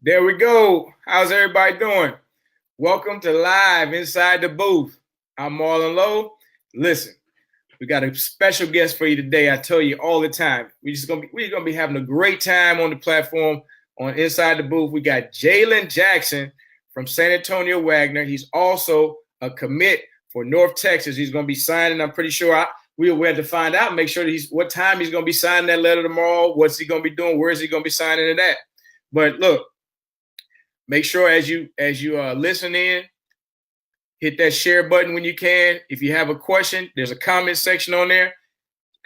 There we go. How's everybody doing? Welcome to Live Inside the Booth. I'm Marlon Lowe. Listen, we got a special guest for you today. I tell you all the time. We're gonna be having a great time on the platform on Inside the Booth. We got JalenJackson from San Antonio Wagner. He's also a commit for North Texas. He's gonna be signing. I'm pretty sure we'll have to find out. Make sure that what time he's gonna be signing that letter tomorrow. What's he gonna be doing? Where is he gonna be signing it at? But look. Make sure as you listen in, hit that share button when you can. If you have a question, there's a comment section on there.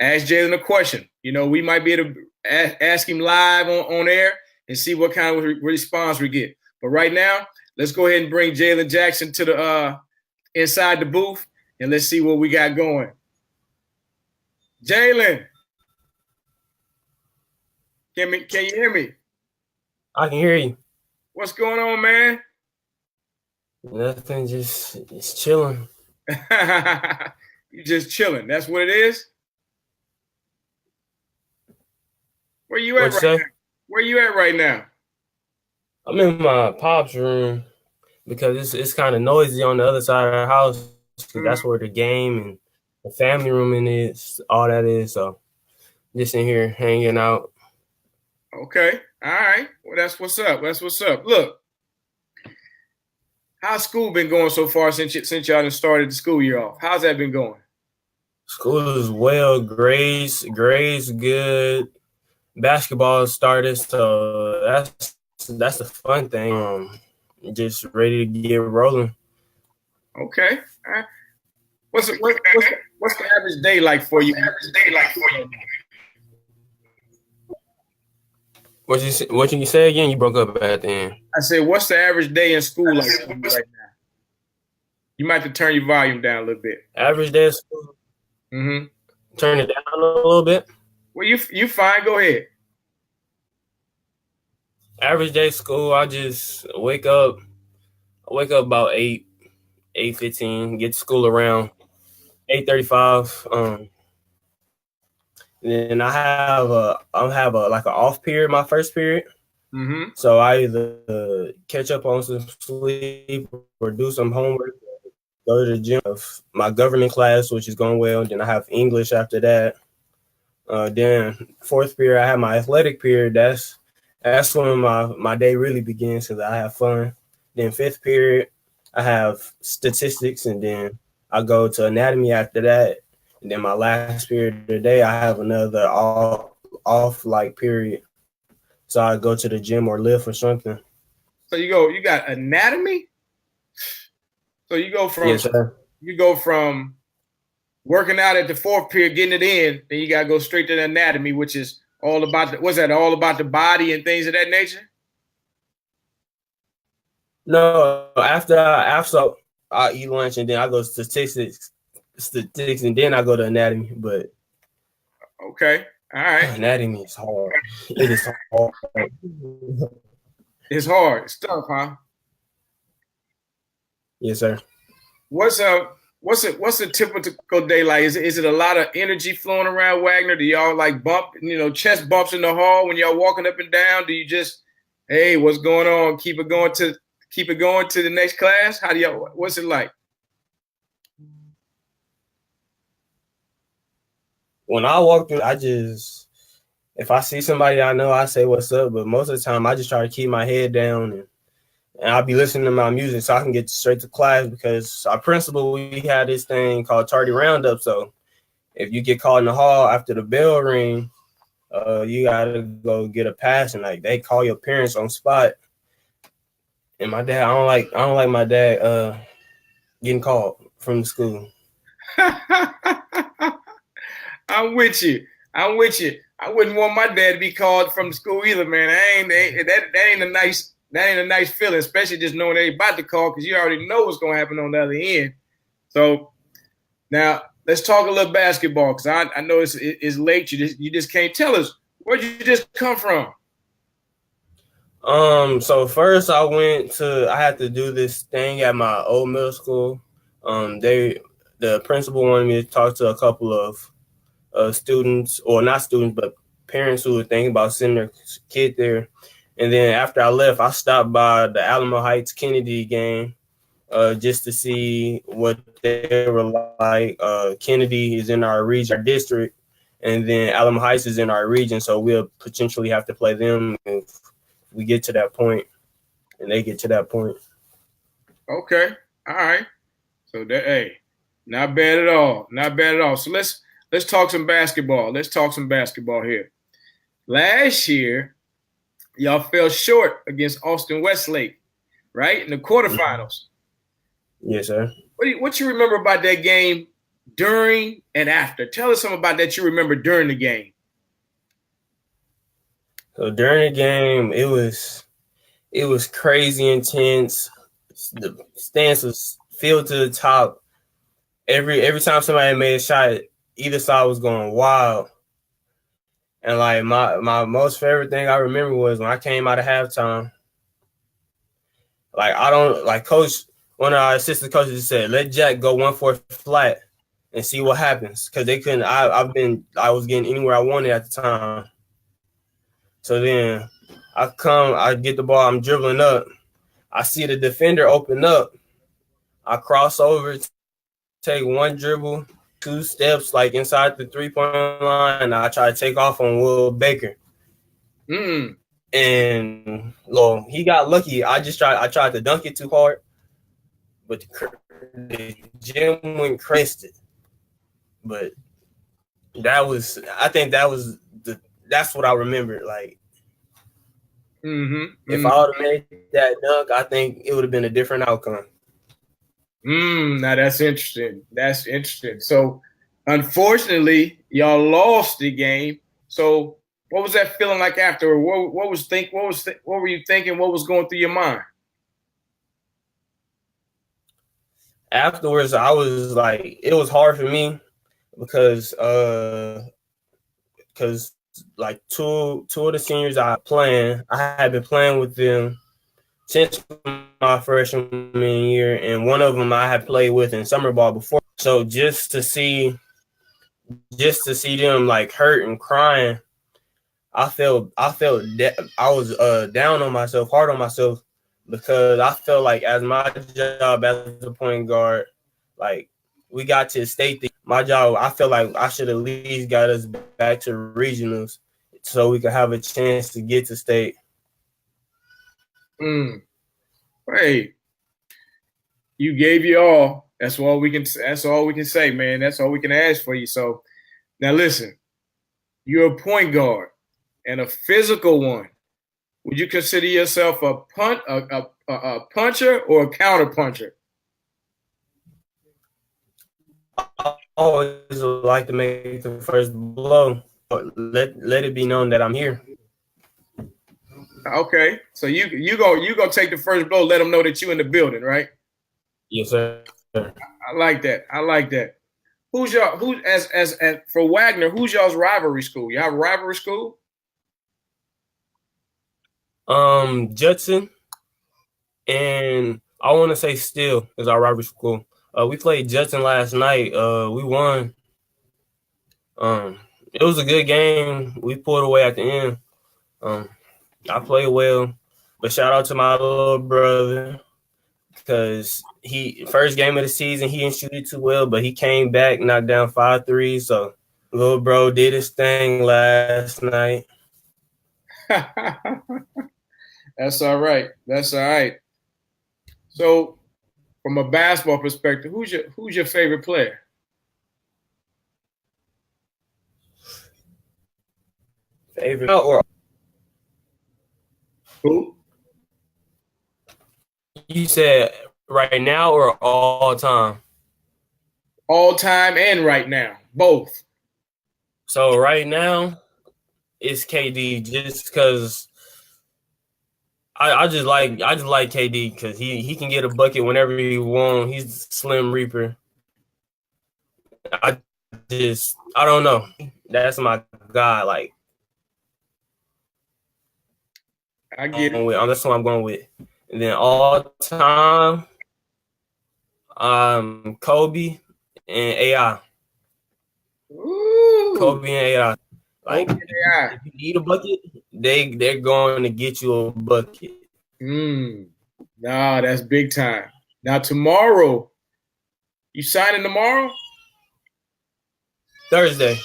Ask Jalen a question. You know, we might be able to ask him live on air and see what kind of response we get. But right now, let's go ahead and bring JalenJackson to the inside the booth, and let's see what we got going. Jalen, can you hear me? I can hear you. What's going on, man? Nothing, just chilling. You just chilling. That's what it is? Where you at right now? Where you at right now? I'm in my pop's room because it's kind of noisy on the other side of the house. Mm-hmm. That's where the game and the family room is, all that is. So just in here hanging out. Okay. All right. Well, that's what's up. That's what's up. Look, how's school been going so far since y'all done started the school year off? How's that been going? School is well. Grades good. Basketball started, so that's the fun thing. Just ready to get rolling. Okay. All right. What's the average day like for you? What you say again? You broke up at the end. I said, what's the average day in school like right now? You might have to turn your volume down a little bit. Average day of school? Mm-hmm. Turn it down a little bit. Well, you fine. Go ahead. Average day of school, I just wake up about 8:15, get to school around 8:35. Then I have a like an off period, my first period. Mm-hmm. So I either catch up on some sleep or do some homework, go to the gym. My government class, which is going well. Then I have English after that. Then fourth period, I have my athletic period. That's when my day really begins because I have fun. Then fifth period, I have statistics, and then I go to anatomy after that. And then my last period of the day, I have another off like period. So I go to the gym or lift or something. So you got anatomy? So you go from yes, sir. You go from working out at the fourth period, getting it in, then you gotta go straight to the anatomy, which is all about all about the body and things of that nature? No, after I eat lunch and then I go to statistics, and then I go to anatomy. But okay, all right. Anatomy is hard. It is hard. It's hard. It's tough, huh? Yes, sir. What's a typical day like? Is it a lot of energy flowing around Wagner? Do y'all like chest bumps in the hall when y'all walking up and down? Do you just, hey, what's going on? Keep it going to the next class? What's it like? When I walk through, if I see somebody I know, I say what's up. But most of the time, I just try to keep my head down and I'll be listening to my music so I can get straight to class because our principal, we had this thing called tardy roundup. So if you get caught in the hall after the bell ring, you gotta go get a pass and like they call your parents on spot. And my dad, I don't like my dad getting called from the school. I'm with you. I wouldn't want my dad to be called from the school either, man. That ain't a nice feeling, especially just knowing they about to call because you already know what's gonna happen on the other end. So now let's talk a little basketball because I know it's late. You just can't tell us where'd you just come from. So first I had to do this thing at my old middle school. The principal wanted me to talk to a couple of students, or not students, but parents who were thinking about sending their kid there. And then after I left, I stopped by the Alamo Heights Kennedy game just to see what they were like. Kennedy is in our region, our district, and then Alamo Heights is in our region, so we'll potentially have to play them if we get to that point and they get to that point. Okay. All right. So that, hey, not bad at all. Not bad at all. So let's talk some basketball. Let's talk some basketball here. Last year, y'all fell short against Austin Westlake, right? In the quarterfinals. Yes, sir. What you remember about that game during and after? Tell us something about that you remember during the game. So during the game, it was crazy intense. The stands was filled to the top. Every time somebody made a shot, either side was going wild. And like my most favorite thing I remember was when I came out of halftime. Like I don't like coach. One of our assistant coaches said, "Let Jack go 1-4 flat and see what happens," because they couldn't. I was getting anywhere I wanted at the time. So then I get the ball, I'm dribbling up. I see the defender open up. I cross over, take one dribble, 2 steps like inside the 3-point line, and I try to take off on Will Baker. And well, he got lucky. I tried to dunk it too hard, but the gym went crazy. But that's what I remember. Like, if I would have made that dunk, I think it would have been a different outcome. Now that's interesting. That's interesting. So, unfortunately, y'all lost the game. So, what was that feeling like after? What were you thinking? What was going through your mind? Afterwards, I was like, it was hard for me because like two of the seniors I had been playing with them since my freshman year, and one of them I had played with in summer ball before. So just to see them like hurt and crying, I felt that I was down on myself, hard on myself, because I felt like as my job as a point guard, like we got to state my job. I feel like I should at least got us back to regionals so we could have a chance to get to state. Hey, you gave your all. That's all we can say, man. That's all we can ask for you. So now listen, you're a point guard and a physical one. Would you consider yourself a puncher or a counter puncher? I always like to make the first blow. Let it be known that I'm here. Okay, so you go take the first blow. Let them know that you in the building, right? Yes, sir. I like that. Who's for Wagner? Who's y'all's rivalry school? You have a rivalry school? Judson, and I want to say Steele is our rivalry school. We played Judson last night. We won. It was a good game. We pulled away at the end. I played well, but shout out to my little brother because he first game of the season he didn't shoot it too well, but he came back, knocked down 5 threes. So little bro did his thing last night. That's all right. So, from a basketball perspective, who's your favorite player? Favorite or who? You said right now or all time? All time and right now, both. So right now, it's KD just because I just like KD because he can get a bucket whenever he wants. He's Slim Reaper. I don't know. That's my guy. Like I get it. That's what I'm going with. And then all time, Kobe and AI. Ooh. Kobe and AI. Like Kobe and AI. if you need a bucket, they're going to get you a bucket. Nah, that's big time. Now tomorrow, you signing tomorrow? Thursday.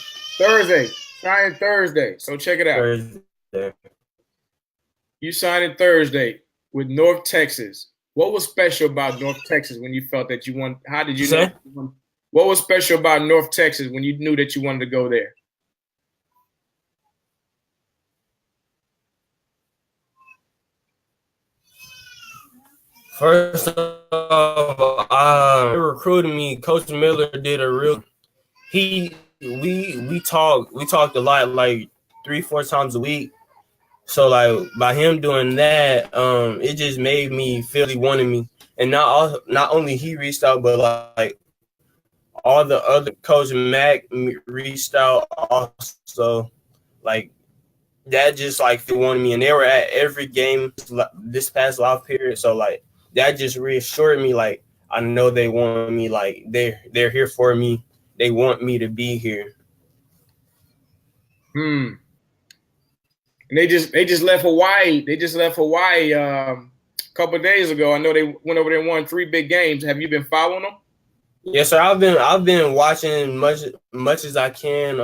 Signing Thursday. So check it out. Thursday. You signing Thursday with North Texas. What was special about North Texas when you felt that you won? How did you know? What was special about North Texas when you knew that you wanted to go there? First off, they recruited me. Coach Miller did a real. We talked a lot, like 3-4 times a week. So like by him doing that, it just made me feel he wanted me. And not only he reached out, but like all the other Coach Mac reached out also. Like that just like they wanted me, and they were at every game this past live period. So like that just reassured me, like I know they want me, like they're here for me. They want me to be here. And they just left Hawaii. They just left Hawaii a couple of days ago. I know they went over there and won 3 big games. Have you been following them? Yes, sir. I've been watching much as I can.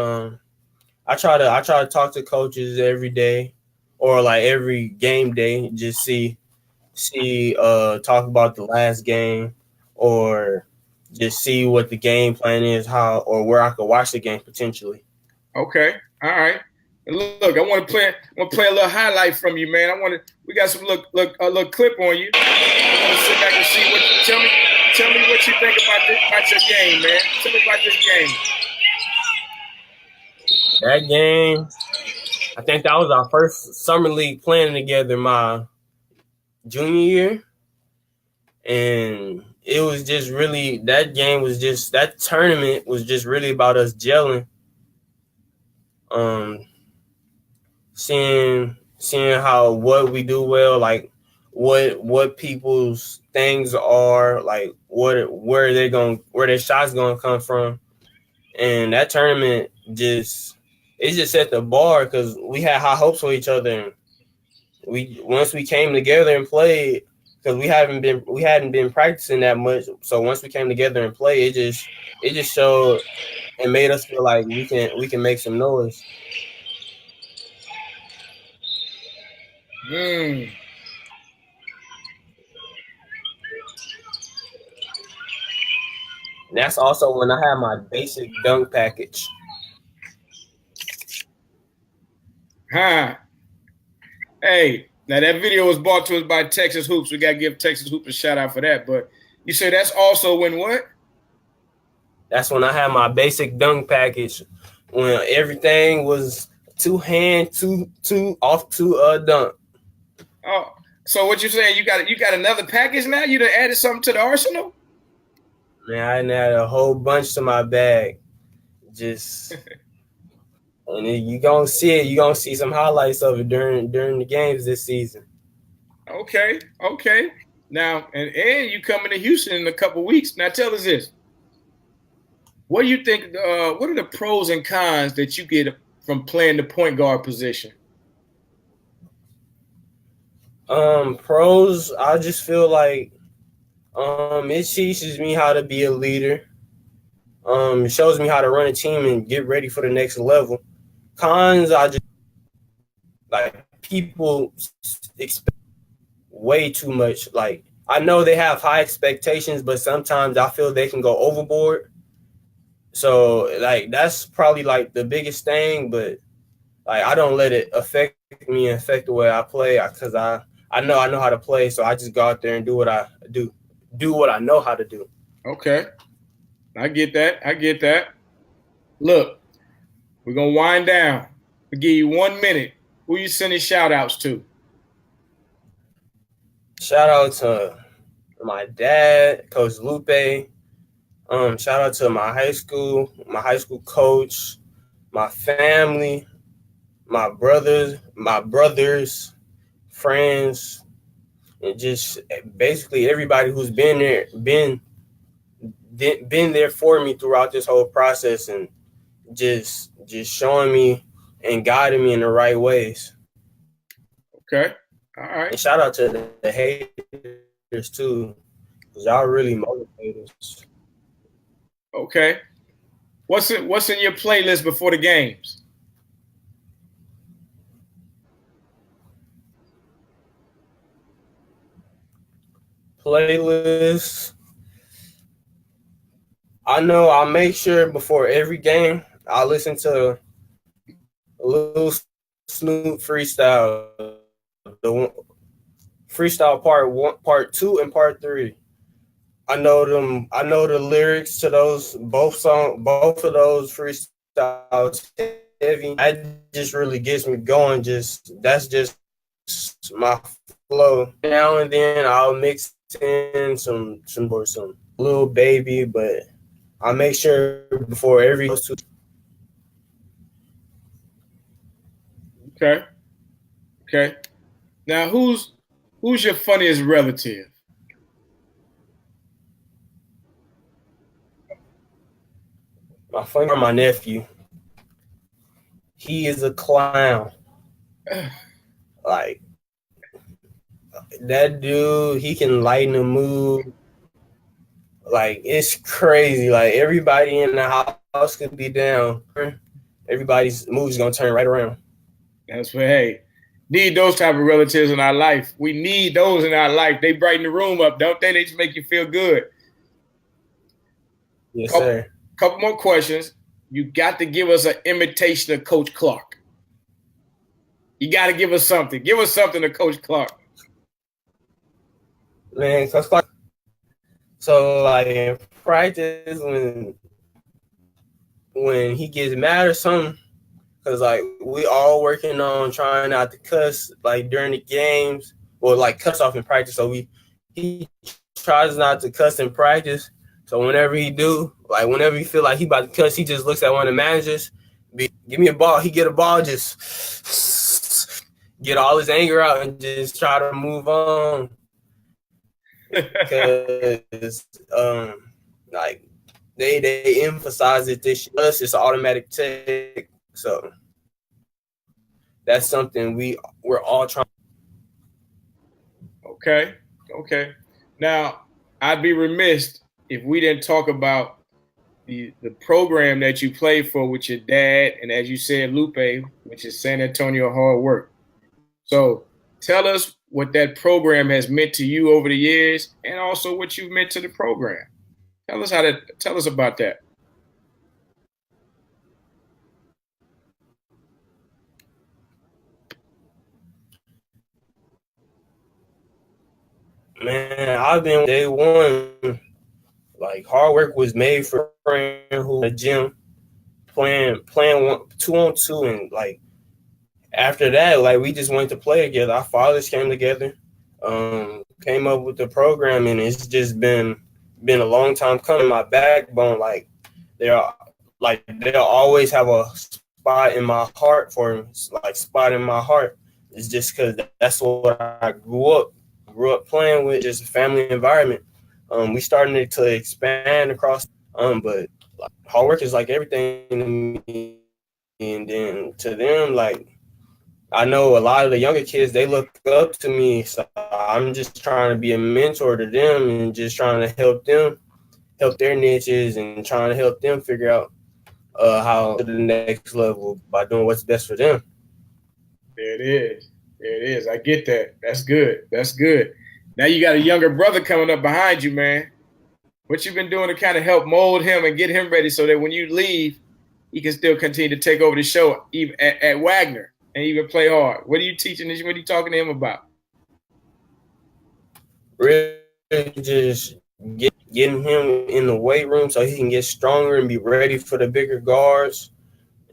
I try to talk to coaches every day, or like every game day, just see talk about the last game, or just see what the game plan is, how or where I could watch the game potentially. Okay, all right. Look, I want to play a little highlight from you, man. We got some a little clip on you. I want to sit back and see what tell me what you think about your game, man. Tell me about this game. That game, I think that was our first summer league playing together my junior year. And it was just really, that tournament was just really about us gelling. Seeing how what we do well, like what people's things are, like where their shots gonna come from. And that tournament just set the bar, because we had high hopes for each other. And once we came together and played, because we hadn't been practicing that much. So once we came together and played, it just showed and made us feel like we can make some noise. And that's also when I had my basic dunk package. Hey, now that video was brought to us by Texas Hoops. We got to give Texas Hoops a shout out for that. But you say that's also when what? That's when I had my basic dunk package, when everything was two off to dunk. Oh, so what you saying? You got another package now? You done added something to the arsenal? Man, I added a whole bunch to my bag. Just and you gonna see it. You gonna see some highlights of it during the games this season. Okay. Now, and you coming to Houston in a couple weeks. Now, tell us this. What do you think? What are the pros and cons that you get from playing the point guard position? Pros, I just feel like it teaches me how to be a leader. It shows me how to run a team and get ready for the next level. Cons, I just like people expect way too much. Like, I know they have high expectations, but sometimes I feel they can go overboard. So like that's probably like the biggest thing, but like I don't let it affect me and affect the way I play, because I know how to play, so I just go out there and do what I know how to do. Okay. I get that. Look, we're going to wind down. We'll give you 1 minute. Who you sending shout outs to? Shout out to my dad, Coach Lupe. Shout out to my high school coach, my family, my brothers, friends, and just basically everybody who's been there for me throughout this whole process, and just showing me and guiding me in the right ways. Okay. All right. And shout out to the haters too, because y'all really motivate us. Okay. What's in your playlist before the games? Playlist. I know I make sure before every game I listen to a little Snoop freestyle. The freestyle part 1, part 2, and part 3. I know them. I know the lyrics to those both of those freestyles heavy. That just really gets me going. That's just my flow. Now and then I'll mix in some little baby, but I make sure before every. Okay. Okay. Now, who's your funniest relative? My nephew. He is a clown. Like that dude, he can lighten the mood. Like it's crazy. Like everybody in the house could be down. Everybody's mood's gonna turn right around. That's what, hey, need those type of relatives in our life. We need those in our life. They brighten the room up, don't they? They just make you feel good. Yes, sir. Couple more questions. You got to give us an imitation of Coach Clark. You got to give us something. Give us something to Coach Clark. Man, Coach Clark. So like in practice, when he gets mad or something, because like we all working on trying not to cuss like during the games, or like cuss off in practice. So he tries not to cuss in practice. So whenever he do, like whenever he feel like he about to cuss, he just looks at one of the managers, give me a ball. He get a ball, just get all his anger out and just try to move on. Because like they emphasize it this year. Us, it's an automatic take. So that's something we're all trying. Okay. Now, I'd be remiss if we didn't talk about the program that you play for with your dad, and as you said, Lupe, which is San Antonio Hard Work. So tell us what that program has meant to you over the years, and also what you've meant to the program. Tell us about that. Man, I've been day one. Like Hard Work was made for who a gym playing 2-on-2, and like after that, like we just went to play together. Our fathers came together, came up with the program, and it's just been a long time coming. My backbone, like they'll always have a spot in my heart for him. Like spot in my heart. It's just because that's what I grew up playing with, just a family environment. We started to expand across, but like, Hard Work is like everything to me, and then to them, like I know a lot of the younger kids, they look up to me, so I'm just trying to be a mentor to them and just trying to help their niches, and trying to help them figure out how to the next level by doing what's best for them. There it is. I get that. That's good. Now you got a younger brother coming up behind you, man. What you been doing to kind of help mold him and get him ready so that when you leave, he can still continue to take over the show even at Wagner and even play hard? What are you teaching? What are you talking to him about? Really just getting him in the weight room so he can get stronger and be ready for the bigger guards.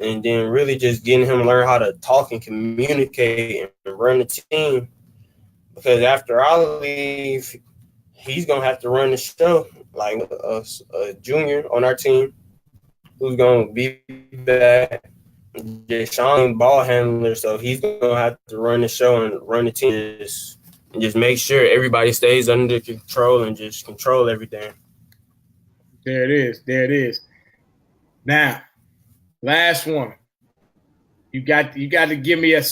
And then really just getting him to learn how to talk and communicate and run the team. Because after I leave, he's going to have to run the show, like a junior on our team who's going to be back. Deshaun ball handler, so he's going to have to run the show and run the team and just make sure everybody stays under control and just control everything. There it is. Now, last one. You got to give me a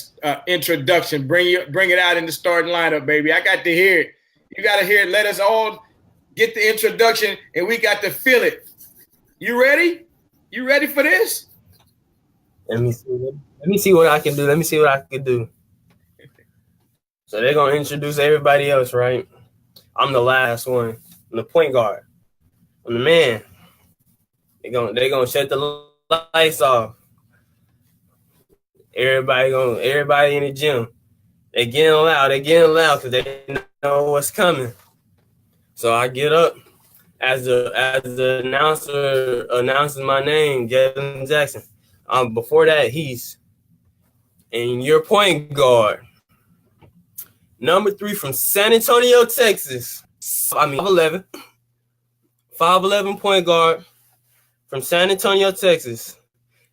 introduction. Bring it out in the starting lineup, baby. I got to hear it. You got to hear it. Let us all get the introduction, and we got to feel it. You ready? You ready for this? Let me see what I can do. So they're gonna introduce everybody else, right? I'm the last one. I'm the point guard. I'm the man. They're gonna shut the lights off. Everybody in the gym. They getting loud because they know what's coming. So I get up as the announcer announces my name, JalenJackson. Before that, he's in your point guard. Number 3 from San Antonio, Texas. 5'11". 5'11" point guard from San Antonio, Texas.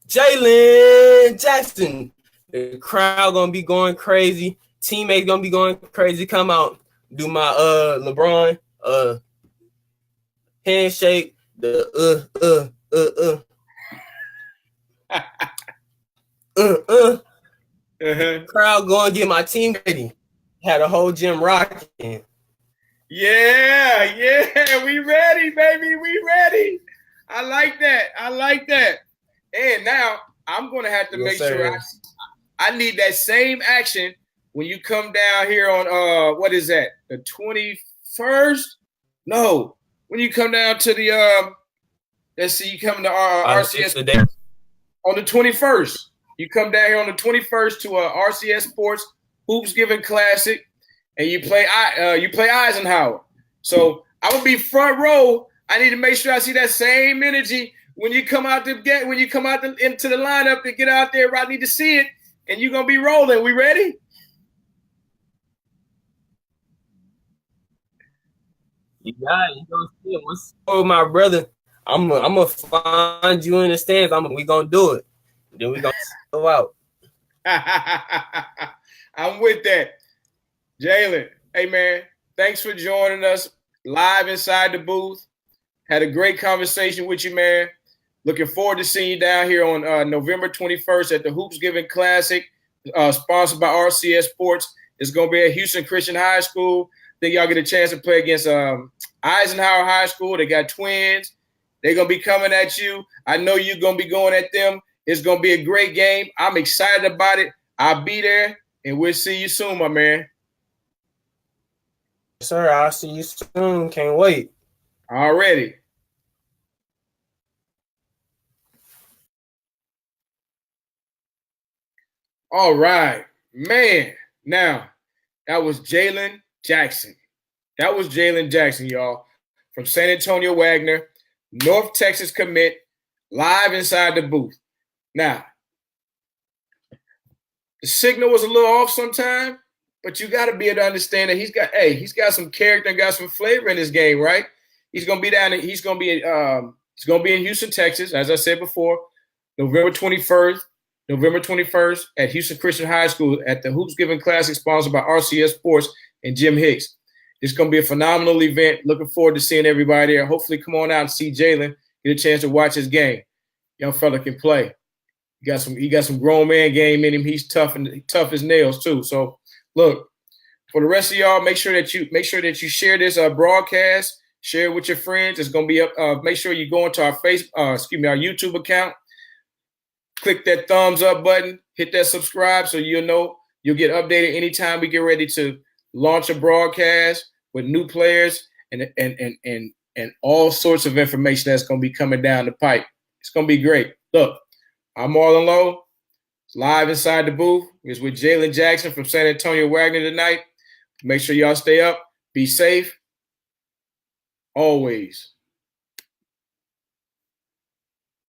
JalenJackson. The crowd gonna be going crazy. Teammates gonna be going crazy. Come out, do my LeBron handshake. The crowd going get my team ready. Had a whole gym rocking. Yeah, we ready, baby. We ready. I like that. And now I'm going to have to make sure I need that same action when you come down here on what is that? The 21st? No. When you come down to the let's see, you come to RCS on the 21st. You come down here on the 21st to RCS Sports Hoops Giving Classic, and you play Eisenhower. So I will be front row. I need to make sure I see that same energy when you come out into the lineup to get out there. I need to see it, and you're gonna be rolling. We ready? You got it. You gonna see it. What's up, my brother? I'm gonna find you in the stands. We gonna do it. Then we gonna go out. I'm with that. Jalen, hey, man, thanks for joining us live inside the booth. Had a great conversation with you, man. Looking forward to seeing you down here on November 21st at the Hoops Giving Classic, sponsored by RCS Sports. It's going to be at Houston Christian High School. I think y'all get a chance to play against Eisenhower High School. They got twins. They're going to be coming at you. I know you're going to be going at them. It's going to be a great game. I'm excited about it. I'll be there, and we'll see you soon, my man. Sir, I'll see you soon. Can't wait. Already. All right, man. Now, that was JalenJackson. That was JalenJackson, y'all, from San Antonio Wagner, North Texas commit, live inside the booth. Now, the signal was a little off sometime, but you got to be able to understand that he's got some character and got some flavor in his game, right? He's gonna be down. He's gonna be in Houston, Texas, as I said before, November 21st at Houston Christian High School at the Hoops Giving Classic, sponsored by RCS Sports and Jim Hicks. It's gonna be a phenomenal event. Looking forward to seeing everybody there. Hopefully, come on out and see Jalen. Get a chance to watch his game. Young fella can play. He got some grown man game in him. He's tough as nails too. So, look, for the rest of y'all, make sure that you share this broadcast. Share it with your friends. It's gonna be up. Make sure you go into our our YouTube account. Click that thumbs up button. Hit that subscribe so you'll get updated anytime we get ready to launch a broadcast with new players and all sorts of information that's gonna be coming down the pipe. It's gonna be great. Look, I'm Marlon Lowe. It's live inside the booth. It's with JalenJackson from San Antonio Wagner tonight. Make sure y'all stay up. Be safe. Always.